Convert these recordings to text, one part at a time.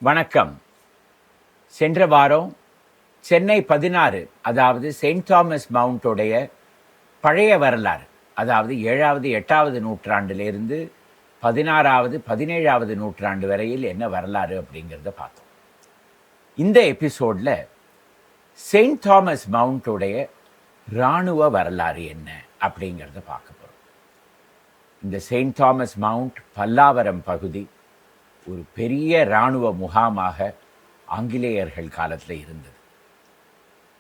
வணக்கம். சென்ற வாரம் சென்னை 16, அதாவது செயின்ட் தாமஸ் மவுண்ட்டுடைய பழைய வரலாறு, அதாவது 7வது 8வது நூற்றாண்டிலிருந்து 16வது 17வது நூற்றாண்டு வரையில் என்ன வரலாறு அப்படிங்கிறத பார்த்தோம். இந்த எபிசோடில் செயின்ட் தாமஸ் மவுண்ட்டுடைய இராணுவ வரலாறு என்ன அப்படிங்கிறத பார்க்க போகிறோம். இந்த செயின்ட் தாமஸ் மவுண்ட் பல்லாவரம் பகுதி ஒரு பெரிய இராணுவ முகாமாக ஆங்கிலேயர்கள் காலத்தில் இருந்தது.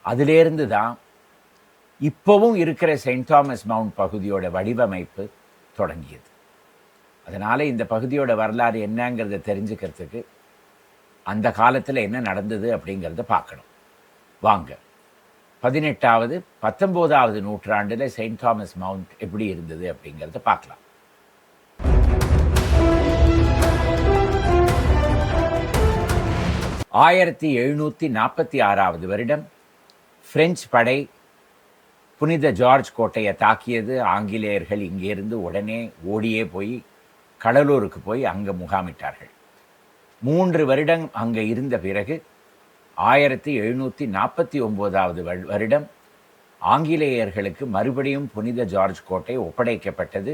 அதிலேருந்து தான் இப்போவும் இருக்கிற செயின்ட் தாமஸ் மவுண்ட் பகுதியோட வடிவமைப்பு தொடங்கியது. அதனால் இந்த பகுதியோட வரலாறு என்னங்கிறத தெரிஞ்சுக்கிறதுக்கு அந்த காலத்தில் என்ன நடந்தது அப்படிங்கிறத பார்க்கணும். வாங்க, 18வது 19வது நூற்றாண்டில் செயின்ட் தாமஸ் மவுண்ட் எப்படி இருந்தது அப்படிங்கிறத பார்க்கலாம். ஆயிரத்தி 1746வது வருடம் பிரெஞ்சு படை புனித ஜார்ஜ் கோட்டையை தாக்கியது. ஆங்கிலேயர்கள் இங்கிருந்து உடனே ஓடியே போய் கடலூருக்கு போய் அங்கே முகாமிட்டார்கள். 3 வருடம் அங்கே இருந்த பிறகு 1749வது வருடம் ஆங்கிலேயர்களுக்கு மறுபடியும் புனித ஜார்ஜ் கோட்டை ஒப்படைக்கப்பட்டது.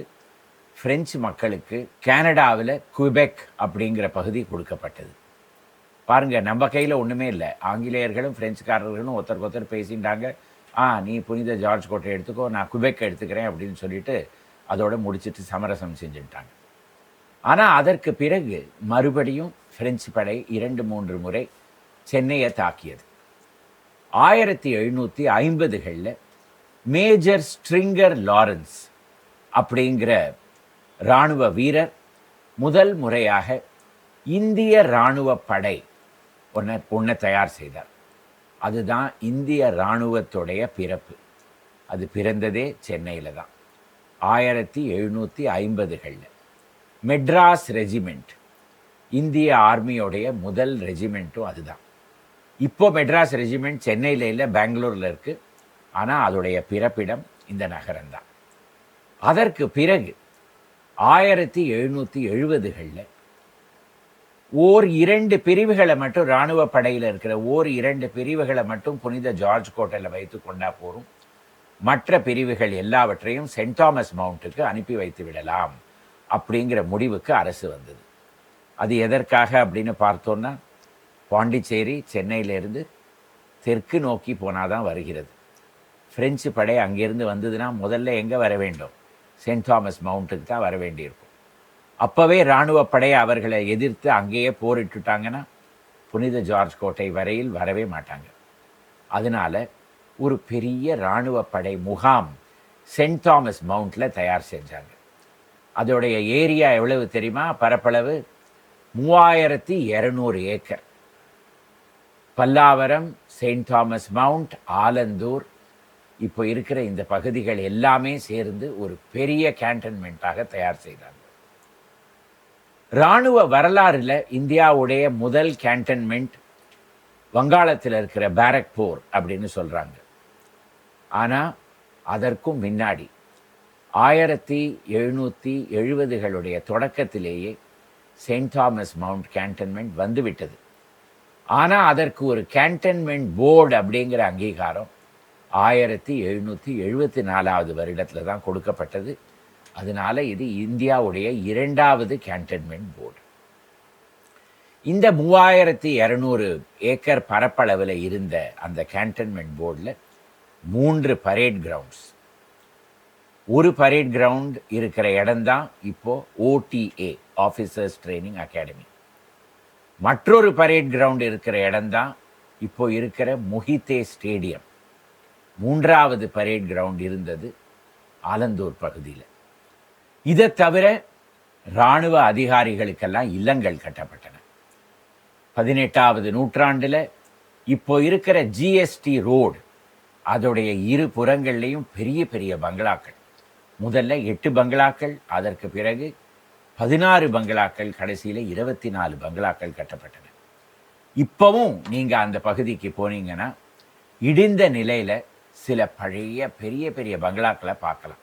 பிரெஞ்சு மக்களுக்கு கனடாவில் குபெக் அப்படிங்கிற பகுதி கொடுக்கப்பட்டது. பாருங்க, நம்ம கையில் ஒன்றுமே இல்லை. ஆங்கிலேயர்களும் பிரெஞ்சுக்காரர்களும் ஒருத்தருக்கு ஒருத்தர் பேசிட்டாங்க. நீ புனித ஜார்ஜ் கோட்டை எடுத்துக்கோ, நான் குபெக் எடுத்துக்கிறேன் அப்படின்னு சொல்லிட்டு அதோட முடிச்சுட்டு சமரசம் செஞ்சுட்டாங்க. ஆனால் அதற்கு பிறகு மறுபடியும் பிரெஞ்சு படை 2-3 முறை சென்னையை தாக்கியது. 1750களில் மேஜர் ஸ்ட்ரிங்கர் லாரன்ஸ் அப்படிங்கிற இராணுவ வீரர் முதல் முறையாக இந்திய இராணுவ படை ஒன்றை தயார் செய்தார். அதுதான் இந்திய இராணுவத்துடைய பிறப்பு. அது பிறந்ததே சென்னையில் தான். 1750களில் மெட்ராஸ் ரெஜிமெண்ட், இந்திய ஆர்மியோடைய முதல் ரெஜிமெண்ட்டும் அதுதான். இப்போ மெட்ராஸ் ரெஜிமெண்ட் சென்னையில் இல்லை, பெங்களூரில் இருக்குது. ஆனால் அதோடைய பிறப்பிடம் இந்த நகரம்தான். அதற்கு பிறகு 1770களில் 2 பிரிவுகளை மட்டும் இராணுவ படையில் இருக்கிற 2 பிரிவுகளை மட்டும் புனித ஜார்ஜ் கோட்டையில் வைத்து கொண்டா போரும், மற்ற பிரிவுகள் எல்லாவற்றையும் செயின்ட் தாமஸ் மவுண்ட்டுக்கு அனுப்பி வைத்து விடலாம் அப்படிங்கிற முடிவுக்கு அரசு வந்தது. அது எதற்காக அப்படின்னு பார்த்தோன்னா, பாண்டிச்சேரி சென்னையிலேருந்து தெற்கு நோக்கி போனாதான் வருகிறது. பிரெஞ்சு படை அங்கேருந்து வந்ததுன்னா முதல்ல எங்கே வர வேண்டும்? செயின்ட் தாமஸ் மவுண்ட்டுக்கு தான் வர வேண்டியிருக்கும். அப்போவே இராணுவ படை அவர்களை எதிர்த்து அங்கேயே போரிட்டுட்டாங்கன்னா புனித ஜார்ஜ் கோட்டை வரையில் வரவே மாட்டாங்க. அதனால் ஒரு பெரிய இராணுவ படை முகாம் செயின்ட் தாமஸ் மவுண்டில் தயார் செஞ்சாங்க. அதோடைய ஏரியா எவ்வளவு தெரியுமா? பரப்பளவு 3200 acre. Pallavaram, Saint Thomas mount, Alandur, இப்போ இருக்கிற இந்த பகுதிகள் எல்லாமே சேர்ந்து ஒரு பெரிய கேன்டன்மெண்ட்டாக தயார் செய்தாங்க. இராணுவ வரலாறில் இந்தியாவுடைய முதல் கேன்டன்மெண்ட் வங்காளத்தில் இருக்கிற பாரக்பூர் அப்படின்னு சொல்கிறாங்க. ஆனால் அதற்கும் முன்னாடி 1770களுடைய தொடக்கத்திலேயே செயின்ட் தாமஸ் மவுண்ட் கேன்டன்மெண்ட் வந்துவிட்டது. ஆனால் அதற்கு ஒரு கேன்டன்மெண்ட் போர்டு அப்படிங்கிற அங்கீகாரம் 1774வது வருடத்தில் தான் கொடுக்கப்பட்டது. அதனால இது இந்தியாவுடைய 2வது கேன்டன்மெண்ட் போர்டு. இந்த 3200 ஏக்கர் பரப்பளவில் இருந்த அந்த கேன்டன்மெண்ட் போர்டில் 3 பரேட் கிரவுண்ட்ஸ். ஒரு பரேட் கிரவுண்ட் இருக்கிற இடம்தான் இப்போ OTA, ஆஃபீஸர்ஸ் ட்ரைனிங் அகாடமி. மற்றொரு பரேட் கிரவுண்ட் இருக்கிற இடம்தான் இப்போ இருக்கிற மொஹிதே ஸ்டேடியம். 3வது பரேட் கிரவுண்ட் இருந்தது ஆலந்தூர் பகுதியில். இதை தவிர இராணுவ அதிகாரிகளுக்கெல்லாம் இல்லங்கள் கட்டப்பட்டன. 18வது நூற்றாண்டில் இப்போ இருக்கிற GST ரோடு, அதோடைய 2 புறங்கள்லேயும் பெரிய பெரிய பங்களாக்கள். முதல்ல 8 பங்களாக்கள், அதற்கு பிறகு 16 பங்களாக்கள், கடைசியில் 24 பங்களாக்கள் கட்டப்பட்டன. இப்போவும் நீங்கள் அந்த பகுதிக்கு போனீங்கன்னா இடிந்த நிலையில் சில பழைய பெரிய பெரிய பங்களாக்களை பார்க்கலாம்.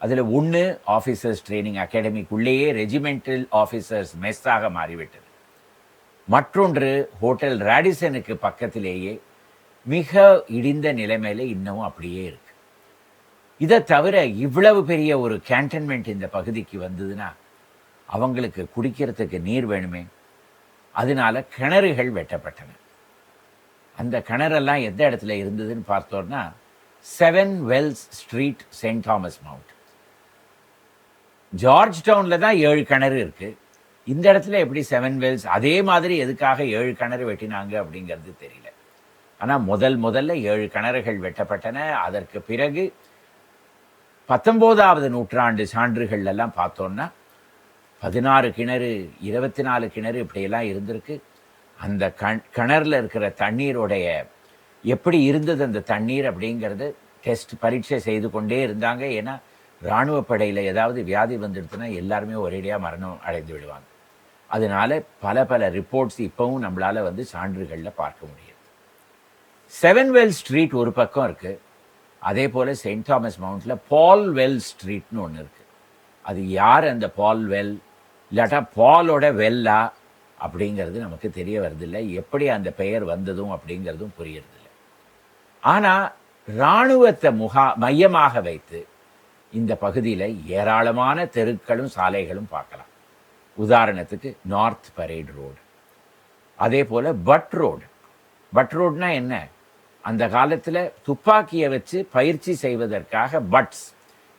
அதில் ஒன்று ஆஃபீஸர்ஸ் ட்ரைனிங் அகாடமிக்குள்ளேயே ரெஜிமெண்டல் ஆஃபீஸர்ஸ் மெஸ்ஸாக மாறிவிட்டது. மற்றொன்று ஹோட்டல் ராடிசனுக்கு பக்கத்திலேயே மிக இடிந்த நிலைமையில் இன்னமும் அப்படியே இருக்கு. இதை தவிர இவ்வளவு பெரிய ஒரு கேன்டன்மெண்ட் இந்த பகுதிக்கு வந்ததுன்னா அவங்களுக்கு குடிக்கிறதுக்கு நீர் வேணுமே. அதனால கிணறுகள் வெட்டப்பட்டன. அந்த கிணறெல்லாம் எந்த இடத்துல இருந்ததுன்னு பார்த்தோம்னா 7 Wells street, Saint Thomas mount. George டவுனில் தான் 7 கிணறு இருக்கு. இந்த இடத்துல எப்படி 7 வெல்ஸ்? அதே மாதிரி எதுக்காக 7 கிணறு வெட்டினாங்க அப்படிங்கிறது தெரியல. ஆனால் முதல்ல 7 கிணறுகள் வெட்டப்பட்டன. அதற்கு பிறகு 19வது நூற்றாண்டு சான்றுகள் எல்லாம் பார்த்தோம்னா 16 கிணறு, 24 கிணறு இப்படியெல்லாம் இருந்திருக்கு. அந்த கிணறுல இருக்கிற தண்ணீருடைய எப்படி இருந்தது அந்த தண்ணீர் அப்படிங்கிறது டெஸ்ட் பரீட்சை செய்து கொண்டே இருந்தாங்க. ஏன்னா இராணுவ படையில் ஏதாவது வியாதி வந்துடுதுன்னா எல்லாருமே ஒரேடியாக மரணம் அடைந்து விடுவாங்க. அதனால பல ரிப்போர்ட்ஸ் இப்போவும் நம்மளால் சான்றுகளில் பார்க்க முடியும். 7 வெல் ஸ்ட்ரீட் ஒரு பக்கம் இருக்குது. அதே போல் செயின்ட் தாமஸ் மவுண்டில் பால் வெல் ஸ்ட்ரீட்னு ஒன்று இருக்குது. அது யார் அந்த பால் வெல், இல்லாட்டா பாலோட வெல்லா அப்படிங்கிறது நமக்கு தெரிய வருதில்லை. எப்படி அந்த பெயர் வந்ததும் அப்படிங்கிறதும் புரியறதில்லை. ஆனால் இராணுவத்தை மையமாக வைத்து இந்த பகுதியில் ஏராளமான தெருக்களும் சாலைகளும் பார்க்கலாம். உதாரணத்துக்கு நார்த் பரேட் ரோடு, அதே போல் பட் ரோடு. பட் ரோடுனா என்ன? அந்த காலத்தில் துப்பாக்கியை வச்சு பயிற்சி செய்வதற்காக பட்ஸ்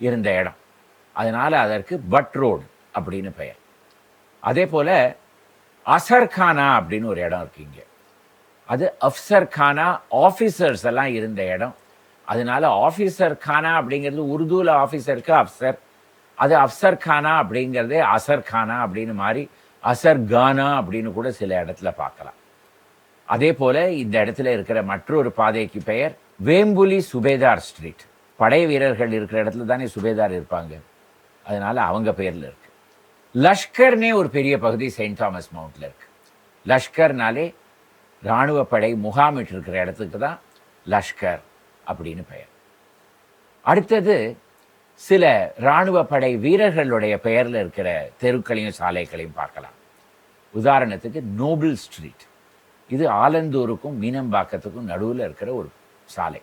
இருந்த இடம். அதனால் அதற்கு பட் ரோடு அப்படின்னு பெயர். அதே போல் அசர்கானா அப்படின்னு ஒரு இடம் இருக்கு இங்கே. அது அஃப்சர்கானா, ஆஃபீஸர்ஸ் எல்லாம் இருந்த இடம். அதனால ஆஃபீஸர் கானா அப்படிங்கிறது உருதுவில் ஆஃபீஸருக்கு அஃப்சர், அது அஃப்சர் கானா அப்படிங்கிறதே அசர் கானா அப்படின்னு மாறி அசர் கானா அப்படின்னு கூட சில இடத்துல பார்க்கலாம். அதே போல் இந்த இடத்துல இருக்கிற மற்றொரு பாதைக்கு பெயர் வேம்புலி சுபேதார் ஸ்ட்ரீட். படை வீரர்கள் இருக்கிற இடத்துல தானே சுபேதார் இருப்பாங்க, அதனால அவங்க பெயரில் இருக்கு. லஷ்கர்னே ஒரு பெரிய பகுதி செயின்ட் தாமஸ் மவுண்டில் இருக்கு. லஷ்கர்னாலே இராணுவ படை முகாமிட்டு இருக்கிற இடத்துக்கு தான் லஷ்கர் அப்படின்னு பெயர். அடுத்தது சில இராணுவ படை வீரர்களுடைய பெயரில் இருக்கிற தெருக்களையும் சாலைகளையும் பார்க்கலாம். உதாரணத்துக்கு நோபல் ஸ்ட்ரீட். இது ஆலந்தூருக்கும் மீனம்பாக்கத்துக்கும் நடுவில் இருக்கிற ஒரு சாலை.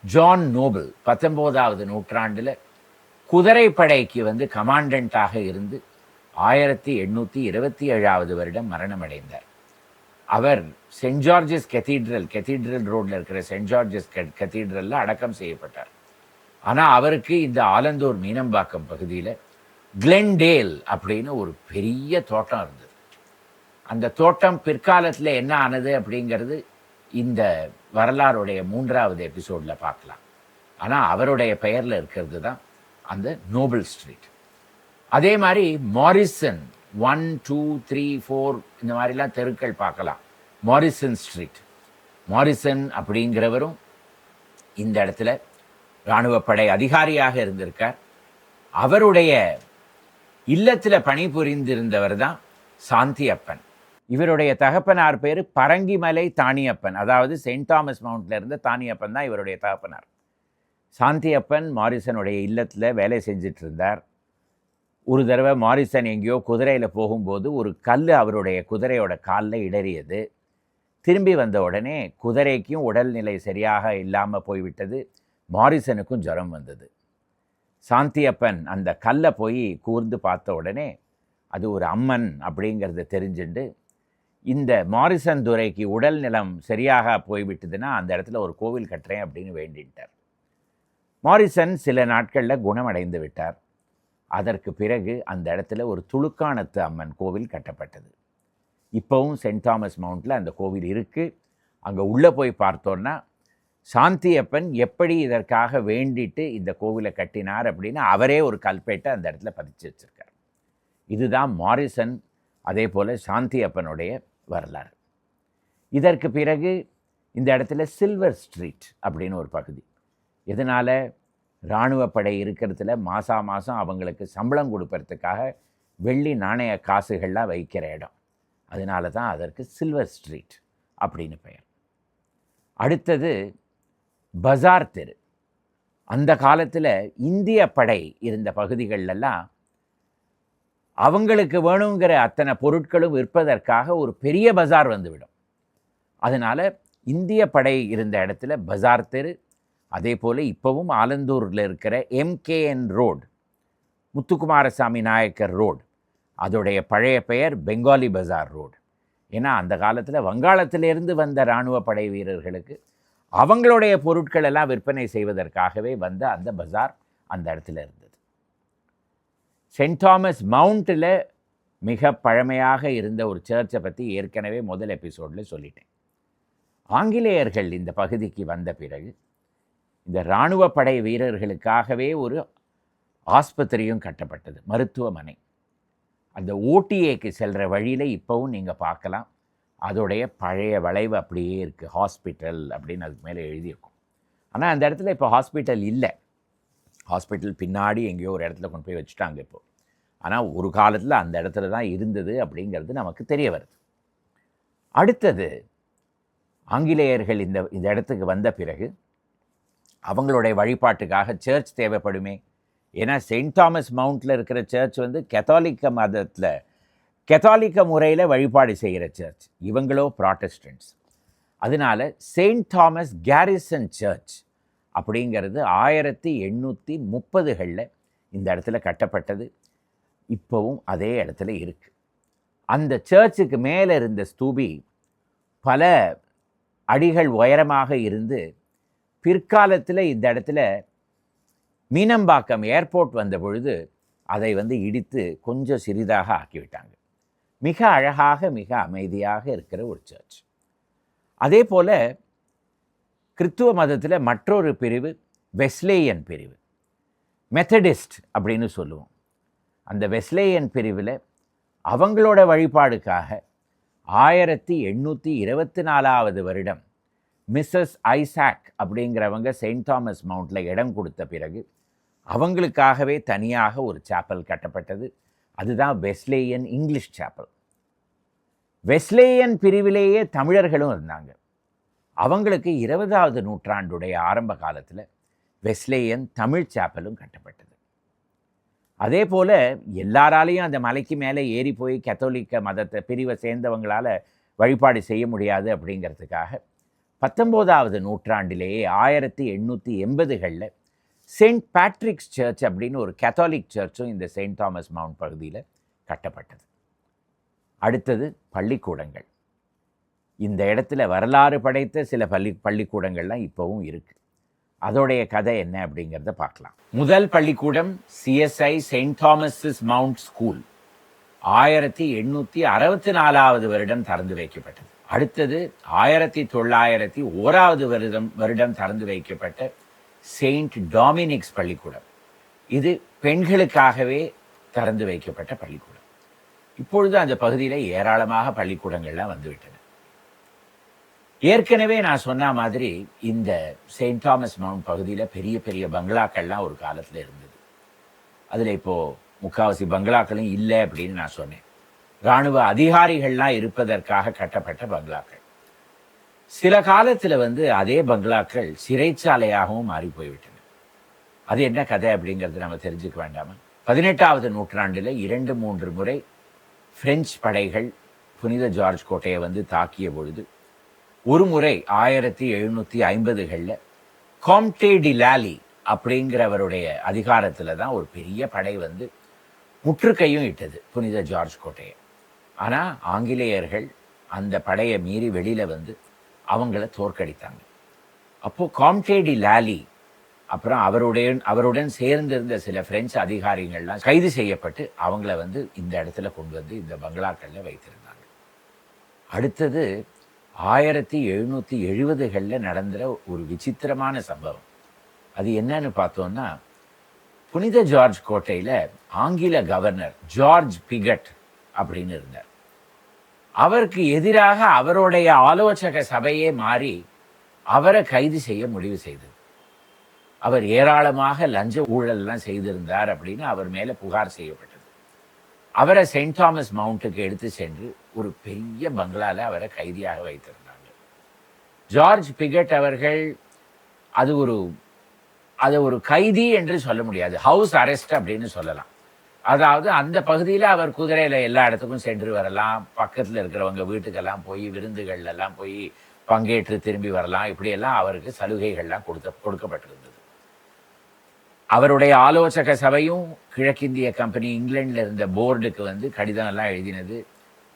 ஜான் நோபல் 19வது நூற்றாண்டில் குதிரைப்படைக்கு கமாண்டண்டாக இருந்து 1827வது வருடம் மரணமடைந்தார். அவர் சென்ட் ஜார்ஜஸ் கெத்தீட்ரல் ரோடில் இருக்கிற சென்ட் ஜார்ஜஸ் கெத்தீட்ரலில் அடக்கம் செய்யப்பட்டார். ஆனால் அவருக்கு இந்த ஆலந்தூர் மீனம்பாக்கம் பகுதியில் கிளென்டேல் அப்படின்னு ஒரு பெரிய தோட்டம் இருந்தது. அந்த தோட்டம் பிற்காலத்தில் என்ன ஆனது அப்படிங்கிறது இந்த வரலாறுடைய 3வது எபிசோடில் பார்க்கலாம். ஆனால் அவருடைய பெயரில் இருக்கிறது தான் அந்த நோபல் ஸ்ட்ரீட். அதே மாதிரி மாரிசன் 1, 2, 3, 4 இந்த மாதிரிலாம் தெருக்கள் பார்க்கலாம். Morrison street. மாரிசன் அப்படிங்கிறவரும் இந்த இடத்துல இராணுவப்படை அதிகாரியாக இருந்திருக்கார். அவருடைய இல்லத்தில் பணிபுரிந்திருந்தவர் தான் சாந்தியப்பன். இவருடைய தகப்பனார் பேர் பரங்கிமலை தானியப்பன். அதாவது செயின்ட் தாமஸ் மவுண்டில் இருந்த தானியப்பன் தான் இவருடைய தகப்பனார். சாந்தியப்பன் மாரிசனுடைய இல்லத்தில் வேலை செஞ்சிட்டு இருந்தார். ஒரு தடவை மாரிசன் எங்கேயோ குதிரையில் போகும்போது ஒரு கல் அவருடைய குதிரையோட காலில் இடறியது. திரும்பி வந்த உடனே குதிரைக்கும் உடல்நிலை சரியாக இல்லாமல் போய்விட்டது. மாரிசனுக்கும் ஜுரம் வந்தது. சாந்தியப்பன் அந்த கல்லை போய் கூர்ந்து பார்த்த உடனே அது ஒரு அம்மன் அப்படிங்கிறத தெரிஞ்சுண்டு இந்த மாரிசன் துரைக்கு உடல் நிலம் சரியாக போய்விட்டதுன்னா அந்த இடத்துல ஒரு கோவில் கட்டுறேன் அப்படின்னு வேண்டிட்டார். மாரிசன் சில நாட்களில் குணமடைந்து விட்டார். அதற்கு பிறகு அந்த இடத்துல ஒரு துலுக்கானத்து அம்மன் கோவில் கட்டப்பட்டது. இப்போவும் செயின்ட் தாமஸ் மவுண்டில் அந்த கோவில் இருக்குது. அங்கே உள்ளே போய் பார்த்தோன்னா சாந்தியப்பன் எப்படி இதற்காக வேண்டிட்டு இந்த கோவிலை கட்டினார் அப்படின்னு அவரே ஒரு கல்பேட்டை அந்த இடத்துல பதிச்சு வச்சுருக்கார். இதுதான் மாரிசன் அதே போல் சாந்தியப்பனுடைய வரலாறு. இதற்கு பிறகு இந்த இடத்துல சில்வர் ஸ்ட்ரீட் அப்படின்னு ஒரு பகுதி. இதனால் இராணுவப்படை இருக்கிறதுல மாதம் அவங்களுக்கு சம்பளம் கொடுப்பறதுக்காக வெள்ளி நாணய காசுகள்லாம் வைக்கிற இடம். அதனால தான் அதற்கு சில்வர் ஸ்ட்ரீட் அப்படின்னு பெயர். அடுத்தது பஜார் தெரு. அந்த காலத்தில் இந்திய படை இருந்த பகுதிகளெல்லாம் அவங்களுக்கு வேணுங்கிற அத்தனை பொருட்களும் விற்பதற்காக ஒரு பெரிய பஜார் வந்துவிடும். அதனால் இந்திய படை இருந்த இடத்துல பஜார் தெரு, அதே போல் இப்போவும் ஆலந்தூரில் இருக்கிற MKN road, Muthukumaraswamy Naicker road, அதோடைய பழைய பெயர் பெங்காலி பஜார் ரோடு. ஏன்னா அந்த காலத்தில் வங்காளத்திலிருந்து வந்த இராணுவ படை வீரர்களுக்கு அவங்களுடைய பொருட்கள் எல்லாம் விற்பனை செய்வதற்காகவே வந்த அந்த பஜார் அந்த இடத்துல இருந்தது. சென்ட் தாமஸ் மவுண்ட்டில் மிக பழமையாக இருந்த ஒரு சர்ச்சை பற்றி ஏற்கனவே முதல் எபிசோடில் சொல்லிட்டேன். ஆங்கிலேயர்கள் இந்த பகுதிக்கு வந்த பிறகு இந்த இராணுவ படை வீரர்களுக்காகவே ஒரு ஆஸ்பத்திரியும் கட்டப்பட்டது, மருத்துவமனை. அந்த ஓடிஏக்கு செல்கிற வழியில் இப்போவும் நீங்கள் பார்க்கலாம், அதோடைய பழைய வளைவு அப்படியே இருக்குது, ஹாஸ்பிட்டல் அப்படின்னு அதுக்கு மேலே எழுதியிருக்கும். ஆனால் அந்த இடத்துல இப்போ ஹாஸ்பிட்டல் இல்லை. ஹாஸ்பிட்டல் பின்னாடி எங்கேயோ ஒரு இடத்துல கொண்டு போய் வச்சுட்டாங்க இப்போ. ஆனால் ஒரு காலத்தில் அந்த இடத்துல தான் இருந்தது அப்படிங்கிறது நமக்கு தெரிய வருது. அடுத்தது, ஆங்கிலேயர்கள் இந்த இடத்துக்கு வந்த பிறகு அவங்களுடைய வழிபாட்டுக்காக சர்ச் தேவைப்படுமே. ஏன்னா செயின்ட் தாமஸ் மவுண்டில் இருக்கிற சர்ச் வந்து கத்தோலிக்க மதத்தில் கத்தோலிக்க முறையில் வழிபாடு செய்கிற சர்ச், இவங்களோ ப்ராட்டஸ்டன்ட்ஸ். அதனால் செயின்ட் தாமஸ் கேரிசன் சர்ச் அப்படிங்கிறது 1830களில் இந்த இடத்துல கட்டப்பட்டது. இப்போவும் அதே இடத்துல இருக்குது. அந்த சர்ச்சுக்கு மேலே இருந்த ஸ்தூபி பல அடிகள் உயரமாக இருந்து பிற்காலத்தில் இந்த இடத்துல மீனம்பாக்கம் ஏர்போர்ட் வந்த பொழுது அதை வந்து இடித்து கொஞ்சம் சிறிதாக ஆக்கிவிட்டாங்க. மிக அழகாக மிக அமைதியாக இருக்கிற ஒரு சர்ச். அதே போல் கிறித்துவ மதத்தில் மற்றொரு பிரிவு வெஸ்லேயன் பிரிவு, மெத்தடிஸ்ட் அப்படின்னு சொல்லுவோம். அந்த வெஸ்லேயன் பிரிவில் அவங்களோட வழிபாடுக்காக 1824 வருடம் மிஸ்ஸஸ் ஐசாக் அப்படிங்கிறவங்க செயின்ட் தாமஸ் மவுண்டில் இடம் கொடுத்த பிறகு அவங்களுக்காகவே தனியாக ஒரு சாப்பல் கட்டப்பட்டது. அதுதான் வெஸ்லேயன் இங்கிலீஷ் சாப்பல். வெஸ்லேயன் பிரிவிலேயே தமிழர்களும் இருந்தாங்க. அவங்களுக்கு 20வது நூற்றாண்டுடைய ஆரம்ப காலத்தில் வெஸ்லேயன் தமிழ் சாப்பலும் கட்டப்பட்டது. அதே போல் எல்லாராலையும் அந்த மலைக்கு மேலே ஏறி போய் கத்தோலிக்க மதத்தை பிரிவை சேர்ந்தவங்களால் வழிபாடு செய்ய முடியாது அப்படிங்கிறதுக்காக 19வது நூற்றாண்டிலேயே 1880களில் செயின்ட் பேட்ரிக்ஸ் சர்ச் அப்படின்னு ஒரு கத்தோலிக் சர்ச்சும் இந்த செயின்ட் தாமஸ் மவுண்ட் பகுதியில் கட்டப்பட்டது. அடுத்தது பள்ளிக்கூடங்கள். இந்த இடத்துல வரலாறு படைத்த சில பள்ளிக்கூடங்கள்லாம் இப்போவும் இருக்குது. அதோடைய கதை என்ன அப்படிங்கிறத பார்க்கலாம். முதல் பள்ளிக்கூடம் CSI saint Thomas Mount school 1864வது வருடம் திறந்து வைக்கப்பட்டது. அடுத்தது 1901வது வருடம் திறந்து வைக்கப்பட்ட செயின்ட் டாமினிக்ஸ் பள்ளிக்கூடம். இது பெண்களுக்காகவே திறந்து வைக்கப்பட்ட பள்ளிக்கூடம். இப்பொழுது அந்த பகுதியில் ஏராளமாக பள்ளிக்கூடங்கள்லாம் வந்துவிட்டன. ஏற்கனவே நான் சொன்ன மாதிரி இந்த செயின்ட் தாமஸ் மவுண்ட் பகுதியில் பெரிய பெரிய பங்களாக்கள்லாம் ஒரு காலத்தில் இருந்தது. அதில் இப்போது முக்கால்வாசி பங்களாக்களும் இல்லை அப்படின்னு நான் சொன்னேன். இராணுவ அதிகாரிகள்லாம் இருப்பதற்காக கட்டப்பட்ட பங்களாக்கள். சில காலத்தில் வந்து அதே பங்களாக்கள் சிறைச்சாலையாகவும் மாறி போய்விட்டன. அது என்ன கதை அப்படிங்கிறது நம்ம தெரிஞ்சுக்க வேண்டாமா? 18வது நூற்றாண்டில் 2-3 முறை பிரெஞ்சு படைகள் புனித ஜார்ஜ் கோட்டையை வந்து தாக்கிய பொழுது, ஒரு முறை 1750களில் காம்டே டி லாலி அப்படிங்கிறவருடைய அதிகாரத்தில் தான் ஒரு பெரிய படை வந்து முற்றுகையும் இட்டது புனித ஜார்ஜ் கோட்டையை. ஆனால் ஆங்கிலேயர்கள் அந்த படையை மீறி வெளியில் வந்து அவங்கள தோற்கடித்தாங்க. அப்போது காம்டே டி லாலி அப்புறம் அவருடன் சேர்ந்திருந்த சில பிரெஞ்சு அதிகாரிகள்லாம் கைது செய்யப்பட்டு அவங்கள வந்து இந்த இடத்துல கொண்டு வந்து இந்த பங்களாக்களில் வைத்திருந்தாங்க. அடுத்தது 1770களில் நடந்த ஒரு விசித்திரமான சம்பவம். அது என்னன்னு பார்த்தோன்னா, புனித ஜார்ஜ் கோட்டையில் ஆங்கில கவர்னர் ஜார்ஜ் பிகட் அப்படின்னு இருந்தார். அவருக்கு எதிராக அவருடைய ஆலோசக சபையே மாறி அவரை கைது செய்ய முடிவு செய்தது. அவர் ஏராளமாக லஞ்ச ஊழல்லாம் செய்திருந்தார் அப்படின்னு அவர் மேலே புகார் செய்யப்பட்டது. அவரை செயின்ட் தாமஸ் மவுண்ட்டுக்கு எடுத்து சென்று ஒரு பெரிய பங்களாவில் அவரை கைதியாக வைத்திருந்தாங்க. ஜார்ஜ் பிகட் அவர்கள் அது ஒரு கைதி என்று சொல்ல முடியாது, ஹவுஸ் அரெஸ்ட் அப்படின்னு சொல்லலாம். அதாவது அந்த பகுதியில் அவர் குதிரையில் எல்லா இடத்துக்கும் சென்று வரலாம், பக்கத்தில் இருக்கிறவங்க வீட்டுக்கெல்லாம் போய் விருந்துகள்லாம் போய் பங்கேற்று திரும்பி வரலாம். இப்படியெல்லாம் அவருக்கு சலுகைகள்லாம் கொடுக்கப்பட்டிருந்தது. அவருடைய ஆலோசக சபையும் கிழக்கிந்திய கம்பெனி இங்கிலாண்டில் இருந்த போர்டுக்கு வந்து கடிதம் எல்லாம் எழுதினது.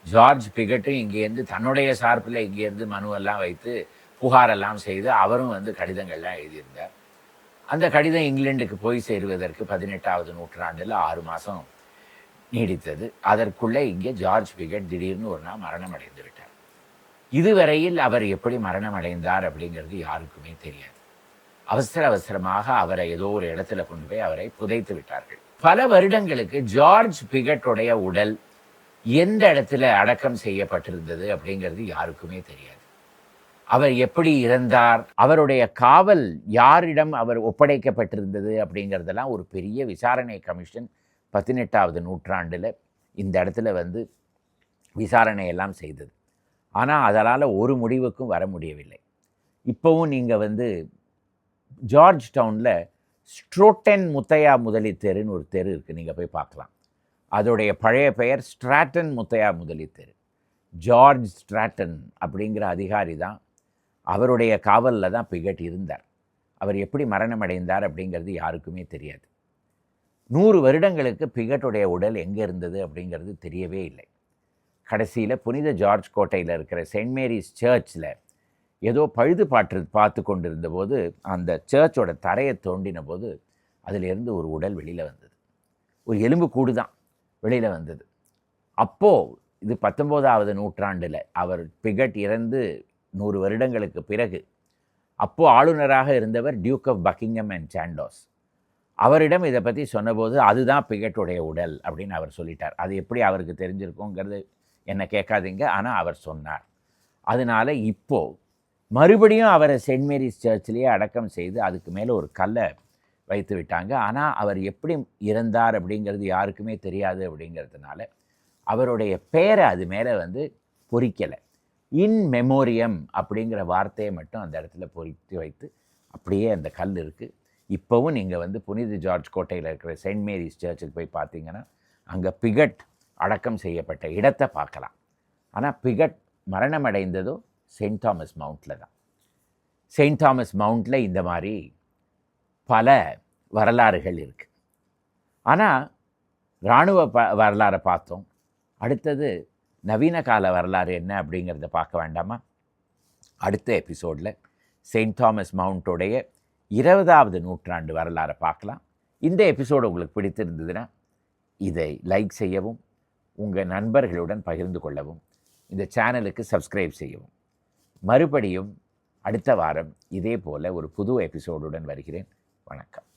ஜார்ஜ் பிகட்டும் இங்கேருந்து தன்னுடைய சார்பில் இங்கேருந்து மனுவெல்லாம் வைத்து புகாரெல்லாம் செய்து அவரும் வந்து கடிதங்கள்லாம் எழுதியிருந்தார். அந்த கடிதம் இங்கிலாந்துக்கு போய் சேருவதற்கு 18வது நூற்றாண்டில் 6 மாதம் நீடித்தது. அதற்குள்ளே இங்கே ஜார்ஜ் பிகட் திடீர்னு ஒரு நாள் மரணம் அடைந்து விட்டார். இதுவரையில் அவர் எப்படி மரணம் அடைந்தார் அப்படிங்கிறது யாருக்குமே தெரியாது. அவசரமாக அவரை ஏதோ ஒரு இடத்துல கொண்டு போய் அவரை புதைத்து விட்டார்கள். பல வருடங்களுக்கு ஜார்ஜ் பிகட்டுடைய உடல் எந்த இடத்துல அடக்கம் செய்யப்பட்டிருந்தது அப்படிங்கிறது யாருக்குமே தெரியாது. அவர் எப்படி இறந்தார், அவருடைய காவல் யாரிடம் அவர் ஒப்படைக்கப்பட்டிருந்தது அப்படிங்கிறதெல்லாம் ஒரு பெரிய விசாரணை கமிஷன் 18வது நூற்றாண்டில் இந்த இடத்துல வந்து விசாரணை எல்லாம் செய்தது. ஆனால் அதனால் ஒரு முடிவுக்கும் வர முடியவில்லை. இப்போவும் நீங்கள் வந்து ஜார்ஜ் டவுனில் ஸ்ட்ரோட்டன் முத்தையா முதலி தெருன்னு ஒரு தெரு இருக்குது, நீங்கள் போய் பார்க்கலாம். அதோடைய பழைய பெயர் ஸ்ட்ராட்டன் முத்தையா முதலி தெரு. ஜார்ஜ் ஸ்ட்ராட்டன் அப்படிங்கிற அதிகாரி தான், அவருடைய காவலில் தான் பிகட் இருந்தார். அவர் எப்படி மரணம் அடைந்தார் அப்படிங்கிறது யாருக்குமே தெரியாது. 100 வருடங்களுக்கு பிகட்டுடைய உடல் எங்கே இருந்தது அப்படிங்கிறது தெரியவே இல்லை. கடைசியில் புனித ஜார்ஜ் கோட்டையில் இருக்கிற செயின்ட் மேரிஸ் சர்ச்சில் ஏதோ பழுது பார்த்து கொண்டிருந்த போது அந்த சர்ச்சோட தரையை தோண்டின போது அதிலிருந்து ஒரு உடல் வெளியில் வந்தது. ஒரு எலும்பு கூடு தான் வெளியில் வந்தது. அப்போது இது 19வது நூற்றாண்டில் அவர் பிகட் இறந்து 100 வருடங்களுக்கு பிறகு அப்போது ஆளுநராக இருந்தவர் Duke of Buckingham and Chandos. அவரிடம் இதை பற்றி சொன்னபோது அதுதான் பிகட்டுடைய உடல் அப்படின்னு அவர் சொல்லிட்டார். அது எப்படி அவருக்கு தெரிஞ்சிருக்குங்கிறது என்னை கேட்காதீங்க, ஆனால் அவர் சொன்னார். அதனால் இப்போது மறுபடியும் அவரை செயின்ட் மேரிஸ் சர்ச்சிலேயே அடக்கம் செய்து அதுக்கு மேலே ஒரு கல்லை வைத்து விட்டாங்க. ஆனால் அவர் எப்படி இறந்தார் அப்படிங்கிறது யாருக்குமே தெரியாது. அப்படிங்கிறதுனால அவருடைய பேரை அது மேலே வந்து பொறிக்கலை. இன் மெமோரியம் அப்படிங்கிற வார்த்தையை மட்டும் அந்த இடத்துல பொறித்து வைத்து அப்படியே அந்த கல் இருக்குது. இப்போவும் நீங்கள் வந்து புனித ஜார்ஜ் கோட்டையில் இருக்கிற செயின்ட் மேரிஸ் சர்ச்சுக்கு போய் பார்த்தீங்கன்னா அங்கே பிகட் அடக்கம் செய்யப்பட்ட இடத்தை பார்க்கலாம். ஆனால் பிகட் மரணம் அடைந்ததோ செயின்ட் தாமஸ் மவுண்டில் தான். செயின்ட் தாமஸ் மவுண்டில் இந்த மாதிரி பல வரலாறுகள் இருக்குது. ஆனால் இராணுவ வரலாறை பார்த்தோம். அடுத்தது நவீன கால வரலாறு என்ன அப்படிங்கிறத பார்க்க வேண்டாமா? அடுத்த எபிசோடில் செயின்ட் தாமஸ் மவுண்ட்டுடைய 20வது நூற்றாண்டு வரலாறை பார்க்கலாம். இந்த எபிசோடு உங்களுக்கு பிடித்திருந்ததுன்னா இதை லைக் செய்யவும், உங்கள் நண்பர்களுடன் பகிர்ந்து கொள்ளவும், இந்த சேனலுக்கு சப்ஸ்கிரைப் செய்யவும். மறுபடியும் அடுத்த வாரம் இதே போல் ஒரு புது எபிசோடுடன் வருகிறேன். வணக்கம்.